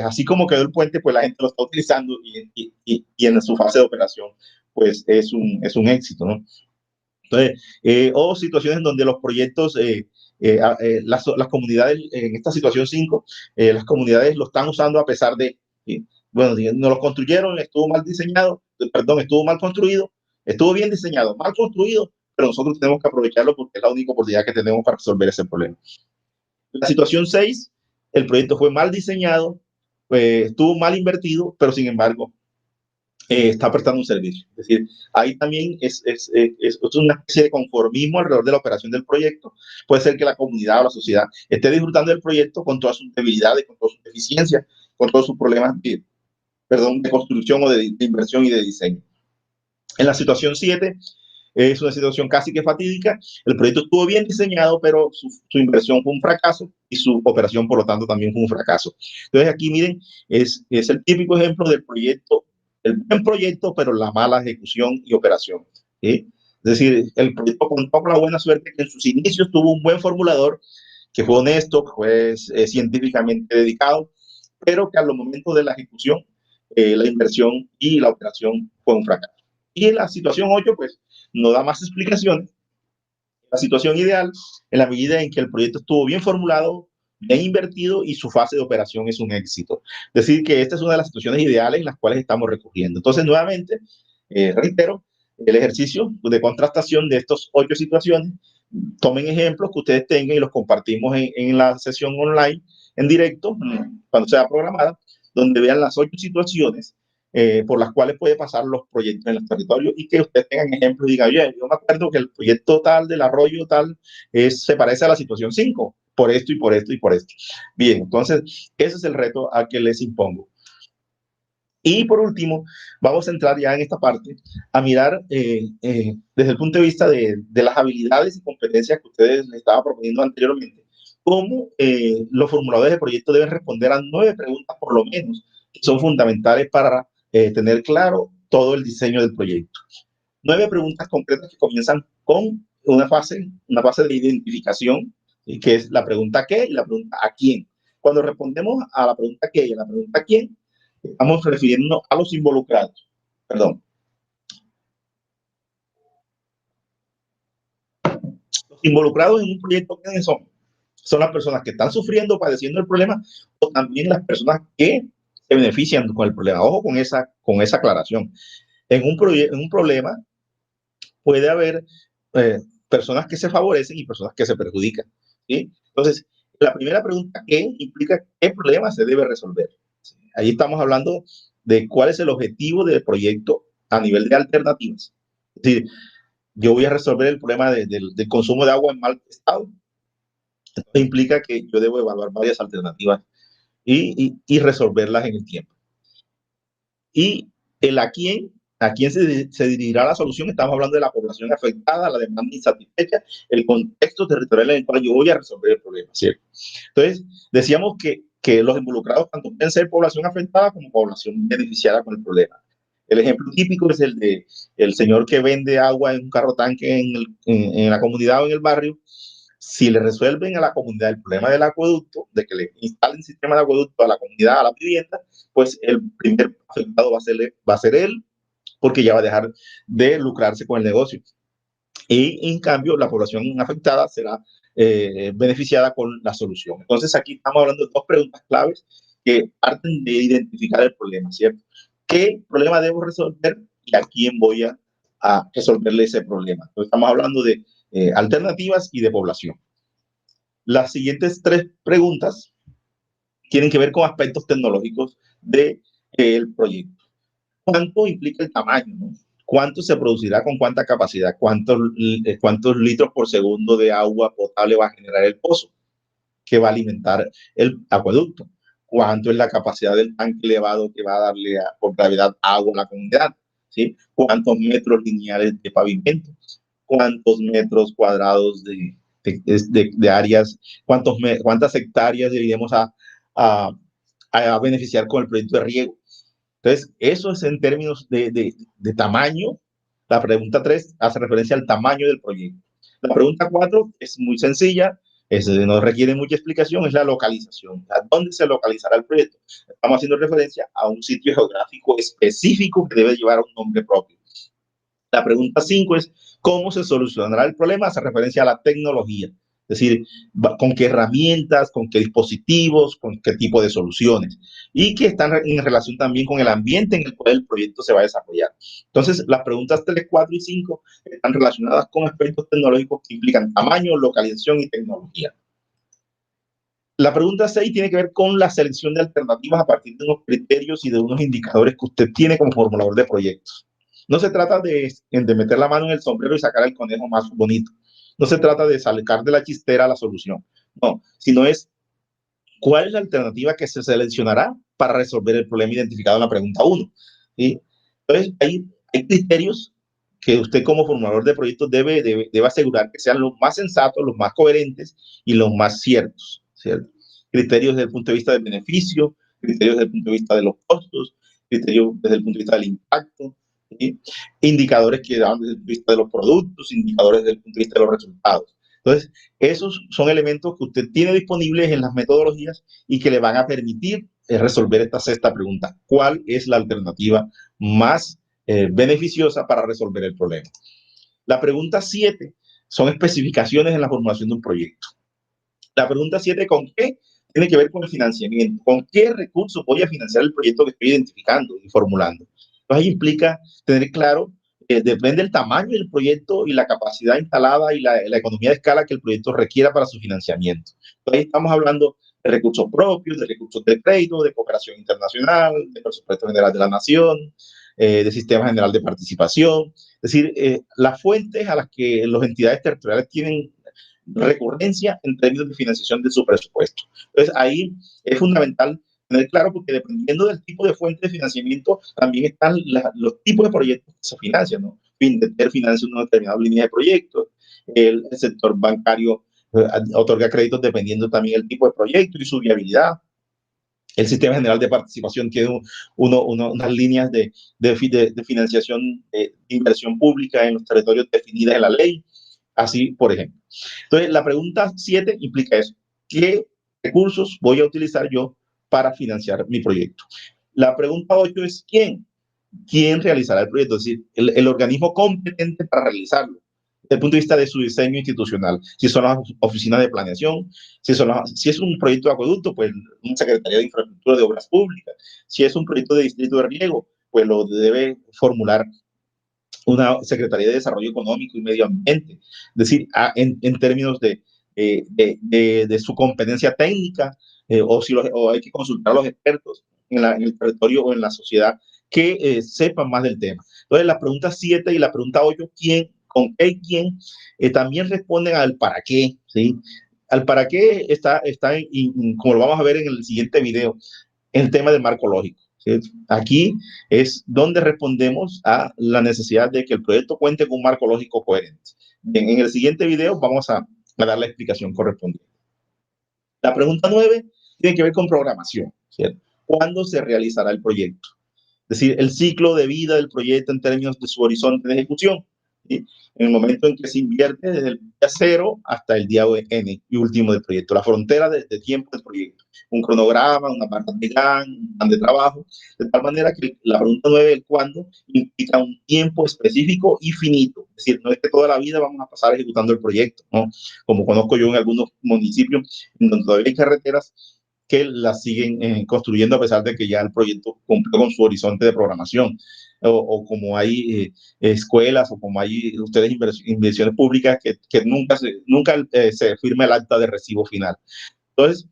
[SPEAKER 1] así como quedó el puente, pues la gente lo está utilizando y en su fase de operación, pues es un éxito, ¿no? Entonces, o situaciones en donde los proyectos, las comunidades, en esta situación 5, las comunidades lo están usando a pesar de, bueno, no lo construyeron, estuvo mal diseñado, perdón, estuvo mal construido, estuvo bien diseñado, mal construido, pero nosotros tenemos que aprovecharlo porque es la única oportunidad que tenemos para resolver ese problema. La situación 6, el proyecto fue mal diseñado, estuvo mal invertido, pero sin embargo, está prestando un servicio. Es decir, ahí también es una especie de conformismo alrededor de la operación del proyecto. Puede ser que la comunidad o la sociedad esté disfrutando del proyecto con todas sus debilidades, con todas sus deficiencias, con todos sus problemas de construcción o de inversión y de diseño. En la situación 7, es una situación casi que fatídica. El proyecto estuvo bien diseñado, pero su inversión fue un fracaso y su operación, por lo tanto, también fue un fracaso. Entonces, aquí miren, es el típico ejemplo del proyecto, el buen proyecto, pero la mala ejecución y operación. ¿Sí? Es decir, el proyecto contó con la buena suerte que en sus inicios tuvo un buen formulador, que fue honesto, que fue científicamente dedicado, pero que a los momentos de la ejecución, la inversión y la operación fue un fracaso. Y en la situación 8, pues, no da más explicaciones. La situación ideal, en la medida en que el proyecto estuvo bien formulado, bien invertido y su fase de operación es un éxito. Es decir, que esta es una de las situaciones ideales en las cuales estamos recurriendo. Entonces, nuevamente, reitero, el ejercicio de contrastación de estas 8 situaciones, tomen ejemplos que ustedes tengan y los compartimos en la sesión online, en directo, cuando sea programada, donde vean las 8 situaciones por las cuales puede pasar los proyectos en los territorios y que ustedes tengan ejemplos y digan, oye, yo me acuerdo que el proyecto tal del arroyo tal se parece a la situación 5 por esto y por esto y por esto. Bien, entonces ese es el reto al que les impongo. Y por último, vamos a entrar ya en esta parte a mirar desde el punto de vista de las habilidades y competencias que ustedes les estaba proponiendo anteriormente, cómo los formuladores de proyecto deben responder a 9 preguntas por lo menos, que son fundamentales para tener claro todo el diseño del proyecto. 9 preguntas concretas que comienzan con una fase de identificación, que es la pregunta ¿qué? Y la pregunta ¿a quién? Cuando respondemos a la pregunta ¿qué? Y a la pregunta ¿quién? Estamos refiriéndonos a los involucrados. Perdón. Los involucrados en un proyecto, ¿quiénes son? Son las personas que están sufriendo, padeciendo el problema, o también las personas que se benefician con el problema. Ojo con esa aclaración. En un problema puede haber personas que se favorecen y personas que se perjudican. ¿Sí? Entonces, la primera pregunta, ¿qué implica qué problema se debe resolver? Ahí estamos hablando de cuál es el objetivo del proyecto a nivel de alternativas. Es decir, yo voy a resolver el problema del consumo de agua en mal estado. Esto implica que yo debo evaluar varias alternativas y resolverlas en el tiempo. Y el a quién ¿A quién se dirigirá la solución? Estamos hablando de la población afectada, la demanda insatisfecha, el contexto territorial en el cual yo voy a resolver el problema, ¿cierto? Entonces, decíamos que los involucrados tanto pueden ser población afectada como población beneficiada con el problema. El ejemplo típico es el de el señor que vende agua en un carro tanque en la comunidad o en el barrio. Si le resuelven a la comunidad el problema del acueducto, de que le instalen sistema de acueducto a la comunidad, a la vivienda, pues el primer afectado va a ser él, porque ya va a dejar de lucrarse con el negocio. Y en cambio, la población afectada será beneficiada con la solución. Entonces, aquí estamos hablando de dos preguntas claves que parten de identificar el problema, ¿cierto? ¿Qué problema debo resolver y a quién voy a resolverle ese problema? Entonces, estamos hablando de alternativas y de población. Las siguientes tres preguntas tienen que ver con aspectos tecnológicos del proyecto. ¿Cuánto implica el tamaño? ¿No? ¿Cuánto se producirá con cuánta capacidad? ¿Cuántos litros por segundo de agua potable va a generar el pozo que va a alimentar el acueducto? ¿Cuánto es la capacidad del tanque elevado que va a darle por gravedad agua a la comunidad? ¿Sí? ¿Cuántos metros lineales de pavimento? ¿Cuántos metros cuadrados de áreas? ¿Cuántas hectáreas dividimos a beneficiar con el proyecto de riego? Entonces, eso es en términos de tamaño. La pregunta 3 hace referencia al tamaño del proyecto. La pregunta 4 es muy sencilla, no requiere mucha explicación, es la localización. ¿A dónde se localizará el proyecto? Estamos haciendo referencia a un sitio geográfico específico que debe llevar un nombre propio. La pregunta 5 es, ¿cómo se solucionará el problema? Hace referencia a la tecnología. Es decir, con qué herramientas, con qué dispositivos, con qué tipo de soluciones. Y que están en relación también con el ambiente en el cual el proyecto se va a desarrollar. Entonces, las preguntas 3, 4 y 5 están relacionadas con aspectos tecnológicos que implican tamaño, localización y tecnología. La pregunta 6 tiene que ver con la selección de alternativas a partir de unos criterios y de unos indicadores que usted tiene como formulador de proyectos. No se trata de meter la mano en el sombrero y sacar el conejo más bonito. No se trata de sacar de la chistera la solución. No, sino es cuál es la alternativa que se seleccionará para resolver el problema identificado en la pregunta 1. ¿Sí? Entonces, hay criterios que usted como formulador de proyectos debe asegurar que sean los más sensatos, los más coherentes y los más ciertos, ¿cierto? Criterios desde el punto de vista del beneficio, criterios desde el punto de vista de los costos, criterios desde el punto de vista del impacto, ¿sí? Indicadores que dan desde el punto de vista de los productos, indicadores desde el punto de vista de los resultados. Entonces, esos son elementos que usted tiene disponibles en las metodologías y que le van a permitir resolver esta sexta pregunta. ¿Cuál es la alternativa más beneficiosa para resolver el problema? La pregunta 7 son especificaciones en la formulación de un proyecto. La pregunta 7, ¿con qué? Tiene que ver con el financiamiento. ¿Con qué recursos voy a financiar el proyecto que estoy identificando y formulando? Entonces, ahí implica tener claro, depende del tamaño del proyecto y la capacidad instalada y la economía de escala que el proyecto requiera para su financiamiento. Entonces, ahí estamos hablando de recursos propios, de recursos de crédito, de cooperación internacional, de presupuesto general de la nación, de sistema general de participación. Es decir, las fuentes a las que las entidades territoriales tienen recurrencia en términos de financiación de su presupuesto. Entonces, ahí es fundamental tener claro porque dependiendo del tipo de fuente de financiamiento, también están los tipos de proyectos que se financian, ¿no? Findeter financia una determinada línea de proyectos, el sector bancario otorga créditos dependiendo también del tipo de proyecto y su viabilidad. El sistema general de participación tiene unas líneas de financiación de inversión pública en los territorios definidas en la ley, así por ejemplo. Entonces, la pregunta 7 implica eso. ¿Qué recursos voy a utilizar yo para financiar mi proyecto? La pregunta 8 es ¿quién? ¿Quién realizará el proyecto? Es decir, el organismo competente para realizarlo desde el punto de vista de su diseño institucional. Si son las oficinas de planeación, si es un proyecto de acueducto, pues una Secretaría de Infraestructura de Obras Públicas. Si es un proyecto de distrito de riego, pues lo debe formular una Secretaría de Desarrollo Económico y Medio Ambiente. Es decir, en términos de su competencia técnica, o hay que consultar a los expertos en el territorio o en la sociedad que sepan más del tema. Entonces, la pregunta 7 y la pregunta 8, ¿quién, con qué y quién? También responden al para qué, ¿sí? Al para qué está como lo vamos a ver en el siguiente video, el tema del marco lógico. ¿sí? Aquí es donde respondemos a la necesidad de que el proyecto cuente con un marco lógico coherente. Bien, en el siguiente video vamos a dar la explicación correspondiente. La pregunta 9 tiene que ver con programación, ¿cierto? ¿Cuándo se realizará el proyecto? Es decir, el ciclo de vida del proyecto en términos de su horizonte de ejecución, ¿sí? En el momento en que se invierte desde el día 0 hasta el día N y último del proyecto, la frontera de tiempo del proyecto, un cronograma, una parte de GAN, un plan de trabajo, de tal manera que la pregunta 9, el cuándo, implica un tiempo específico y finito. Es decir, no es que toda la vida vamos a pasar ejecutando el proyecto, ¿no? Como conozco yo en algunos municipios en donde todavía hay carreteras que las siguen construyendo a pesar de que ya el proyecto cumplió con su horizonte de programación. O como hay escuelas o como hay ustedes inversiones públicas que nunca se firma el acta de recibo final. Entonces,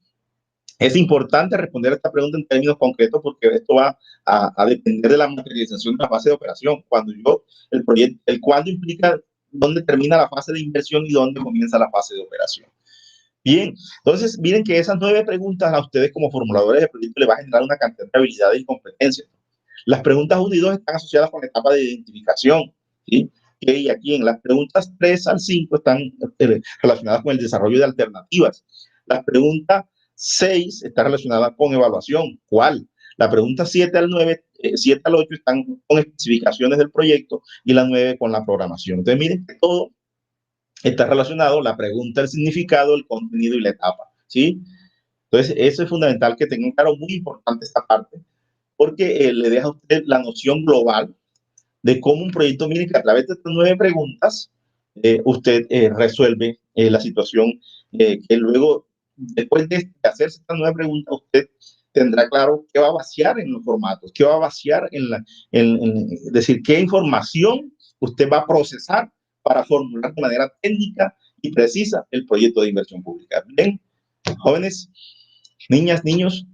[SPEAKER 1] es importante responder a esta pregunta en términos concretos porque esto va a depender de la materialización de la fase de operación. Cuando el proyecto, el cuándo implica dónde termina la fase de inversión y dónde comienza la fase de operación. Bien, entonces miren que esas 9 preguntas a ustedes como formuladores de proyecto les va a generar una cantidad de habilidades y competencias. Las preguntas 1 y 2 están asociadas con la etapa de identificación, ¿sí? Y aquí en las preguntas 3 al 5 están relacionadas con el desarrollo de alternativas. La pregunta 6 está relacionada con evaluación. ¿Cuál? La pregunta 7 al 9, 7 al 8 están con especificaciones del proyecto y la 9 con la programación. Entonces miren que todo está relacionado, la pregunta, el significado, el contenido y la etapa, ¿sí? Entonces, eso es fundamental que tengan claro, muy importante esta parte, porque le deja a usted la noción global de cómo un proyecto, miren que a través de estas 9 preguntas, usted resuelve la situación que luego, después de hacerse estas 9 preguntas, usted tendrá claro qué va a vaciar en los formatos, qué va a vaciar es decir, qué información usted va a procesar para formular de manera técnica y precisa el proyecto de inversión pública. Bien, jóvenes, niñas, niños,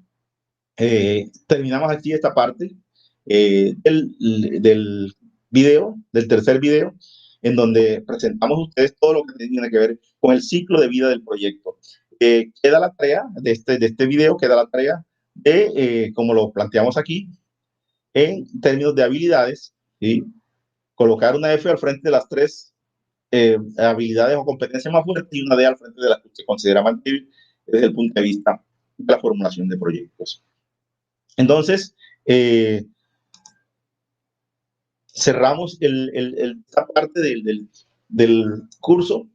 [SPEAKER 1] terminamos aquí esta parte del video, del tercer video, en donde presentamos a ustedes todo lo que tiene que ver con el ciclo de vida del proyecto. Queda la tarea de este video, queda la tarea de, como lo planteamos aquí, en términos de habilidades, ¿sí? Colocar una F al frente de las 3 habilidades o competencias más fuertes y una D al frente de las que se considera más débil desde el punto de vista de la formulación de proyectos. Entonces, cerramos esta parte del curso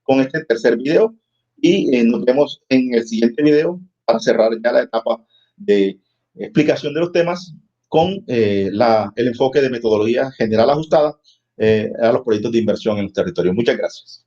[SPEAKER 1] con este tercer video y nos vemos en el siguiente video para cerrar ya la etapa de explicación de los temas con el enfoque de metodología general ajustada a los proyectos de inversión en los territorios. Muchas gracias.